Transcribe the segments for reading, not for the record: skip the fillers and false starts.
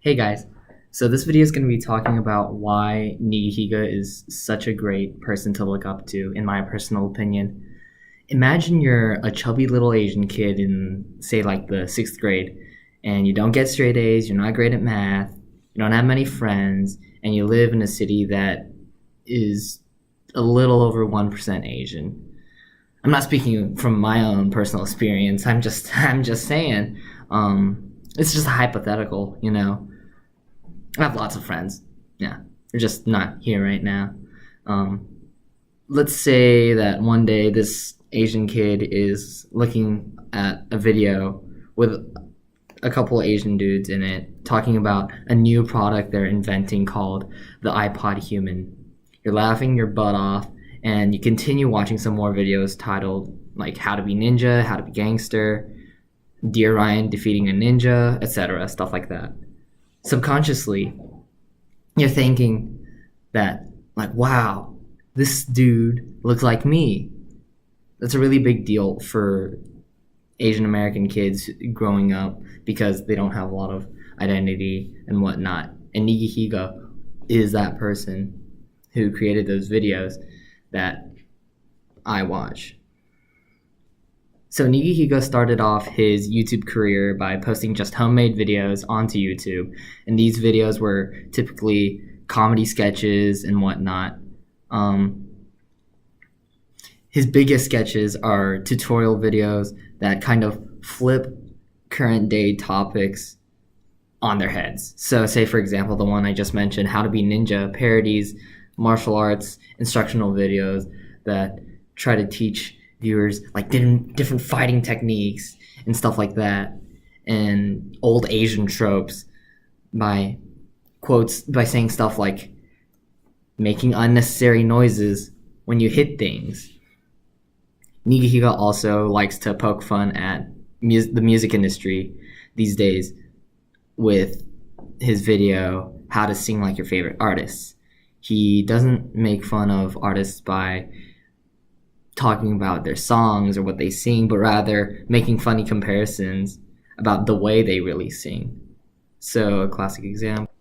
Hey guys, so this video is going to be talking about why Nigahiga is such a great person to look up to, in my personal opinion. Imagine you're a chubby little Asian kid in, say, like the sixth grade, and you don't get straight A's, you're not great at math, you don't have many friends, and you live in a city that is a little over 1% Asian. I'm not speaking from my own personal experience. I'm just saying. It's just a hypothetical. I have lots of friends. Yeah, they're just not here right now. Um, let's say that one day this Asian kid is looking at a video with a couple of Asian dudes in it talking about a new product they're inventing called the iPod Human. You're laughing your butt off, and you continue watching some more videos titled like How to Be Ninja, How to Be Gangster, Dear Ryan Defeating a Ninja, etc., stuff like that. Subconsciously, you're thinking that, like, wow, this dude looks like me. That's a really big deal for Asian American kids growing up because they don't have a lot of identity and whatnot. And Nigahiga is that person who created those videos that I watch. So Nigahiga started off his YouTube career by posting just homemade videos onto YouTube, and these videos were typically comedy sketches and whatnot. His biggest sketches are tutorial videos that kind of flip current day topics on their heads. So say, for example, the one I just mentioned, How to Be Ninja, parodies martial arts instructional videos that try to teach viewers like different fighting techniques and stuff like that, and old Asian tropes by saying stuff like making unnecessary noises when you hit things. Nigahiga also likes to poke fun at the music industry these days with his video How to Sing Like Your Favorite Artists. He doesn't make fun of artists by talking about their songs or what they sing, but rather making funny comparisons about the way they really sing. So a classic example,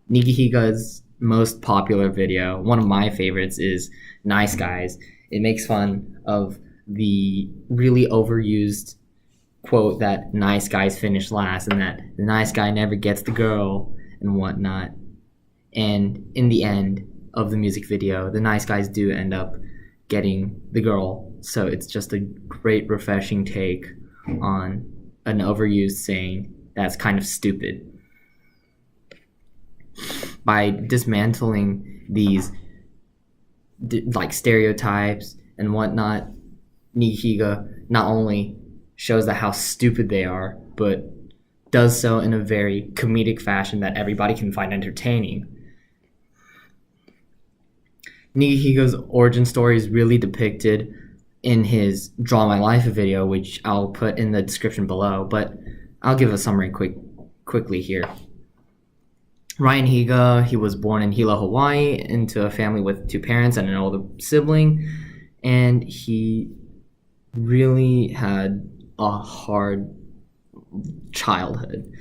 Nigahiga's most popular video, one of my favorites, is Nice Guys. It makes fun of the really overused quote that nice guys finish last and that the nice guy never gets the girl and whatnot. And in the end of the music video, the nice guys do end up getting the girl. So it's just a great, refreshing take on an overused saying that's kind of stupid. By dismantling these like stereotypes and whatnot, Nigahiga not only shows that how stupid they are, but does so in a very comedic fashion that everybody can find entertaining. Nigahiga's origin story is really depicted in his Draw My Life video, which I'll put in the description below, but I'll give a summary quickly here. Ryan Higa, he was born in Hilo, Hawaii, into a family with two parents and an older sibling, and he really had a hard childhood.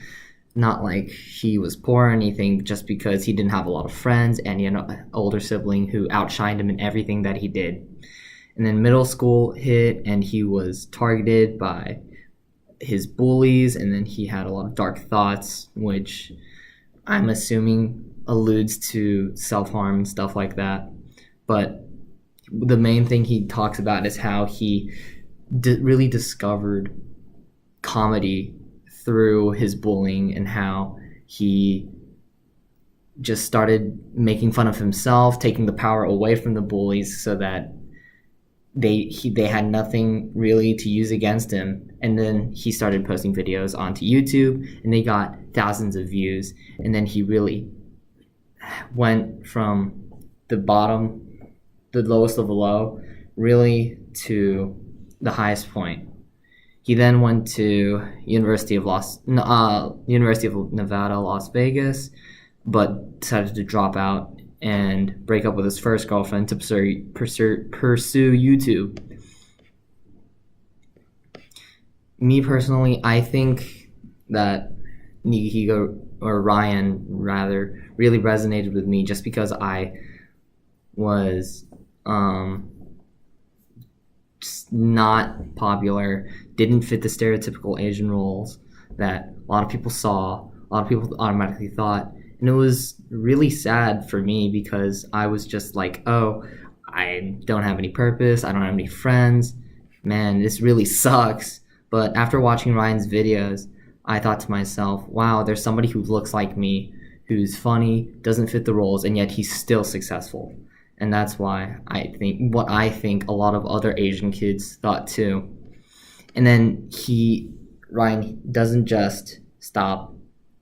Not like he was poor or anything, just because he didn't have a lot of friends and he had an older sibling who outshined him in everything that he did. And then middle school hit and he was targeted by his bullies, and then he had a lot of dark thoughts, which I'm assuming alludes to self-harm and stuff like that. But the main thing he talks about is how he really discovered comedy through his bullying, and how he just started making fun of himself, taking the power away from the bullies so that they had nothing really to use against him. And then he started posting videos onto YouTube, and they got thousands of views. And then he really went from the bottom, the lowest of the low, really to the highest point. He then went to University of Nevada, Las Vegas, but decided to drop out and break up with his first girlfriend to pursue YouTube. Me personally, I think that Nigahiga, or Ryan rather, really resonated with me just because I was just not popular, didn't fit the stereotypical Asian roles that a lot of people saw, a lot of people automatically thought. And it was really sad for me because I was just like, oh, I don't have any purpose, I don't have any friends. Man, this really sucks. But after watching Ryan's videos, I thought to myself, wow, there's somebody who looks like me, who's funny, doesn't fit the roles, and yet he's still successful. And that's why I think a lot of other Asian kids thought too. And then Ryan doesn't just stop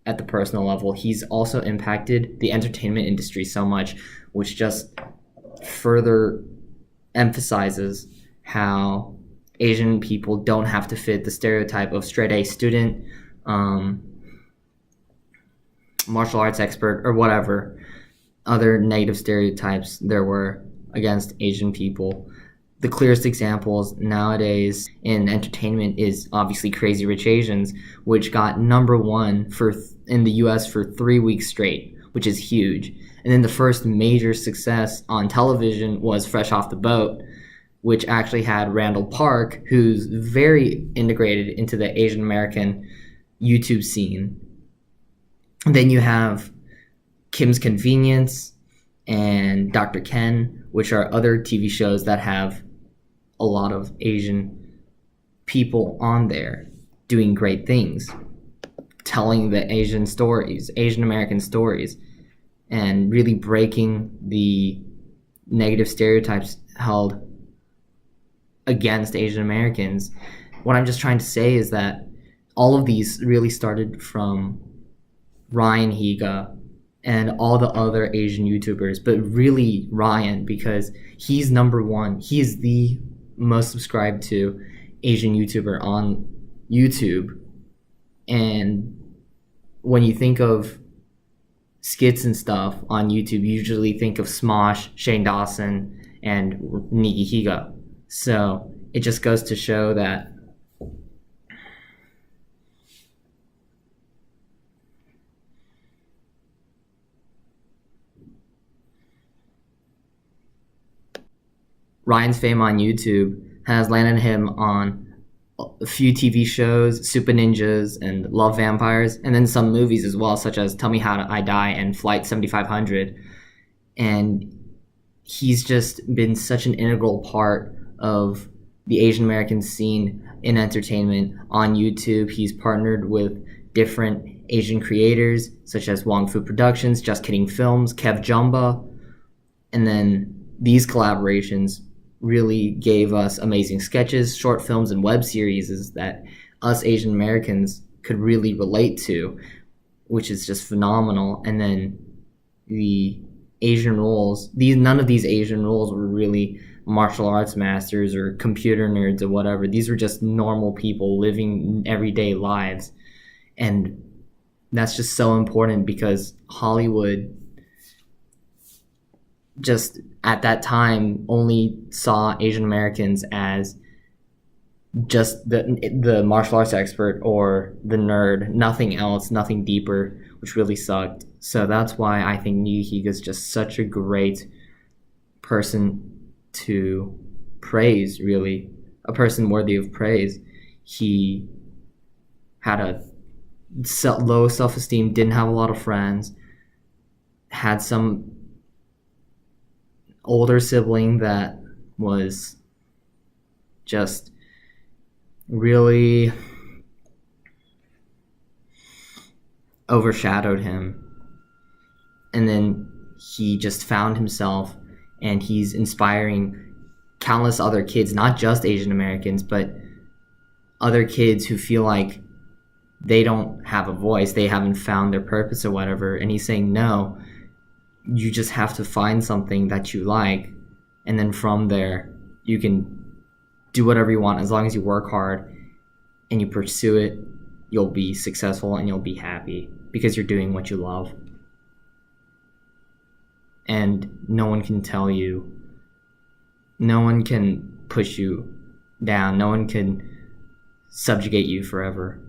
at the personal level. He's also impacted the entertainment industry so much, which just further emphasizes how Asian people don't have to fit the stereotype of straight A student, martial arts expert, or whatever other negative stereotypes there were against Asian people. The clearest examples nowadays in entertainment is obviously Crazy Rich Asians, which got number one in the US for 3 weeks straight, which is huge. And then the first major success on television was Fresh Off the Boat, which actually had Randall Park, who's very integrated into the Asian American YouTube scene. And then you have Kim's Convenience and Dr. Ken, which are other TV shows that have a lot of Asian people on there doing great things, telling the Asian stories, Asian American stories, and really breaking the negative stereotypes held against Asian Americans. What I'm just trying to say is that all of these really started from Ryan Higa and all the other Asian YouTubers, but really Ryan, because he's number one. He is the most subscribed to Asian YouTuber on YouTube. And when you think of skits and stuff on YouTube, you usually think of Smosh, Shane Dawson, and Nigahiga. So it just goes to show that Ryan's fame on YouTube has landed him on a few TV shows, Super Ninjas and Love Vampires, and then some movies as well, such as Tell Me How I Die and Flight 7500. And he's just been such an integral part of the Asian American scene in entertainment on YouTube. He's partnered with different Asian creators, such as Wong Fu Productions, Just Kidding Films, Kev Jumba, and then these collaborations really gave us amazing sketches, short films, and web series that us Asian Americans could really relate to, which is just phenomenal. And then the Asian roles, none of these Asian roles were really martial arts masters or computer nerds or whatever. These were just normal people living everyday lives. And that's just so important because Hollywood just at that time only saw Asian Americans as just the martial arts expert or the nerd, nothing else, nothing deeper, which really sucked. So that's why I think Nigahiga is just such a great person to praise, really, a person worthy of praise. He had a low self-esteem, didn't have a lot of friends, had some older sibling that was just really overshadowed him. And then he just found himself, and he's inspiring countless other kids, not just Asian Americans, but other kids who feel like they don't have a voice, they haven't found their purpose or whatever. And he's saying, no, you just have to find something that you like, and then from there you can do whatever you want. As long as you work hard and you pursue it, you'll be successful and you'll be happy because you're doing what you love. And no one can tell you, no one can push you down, no one can subjugate you forever.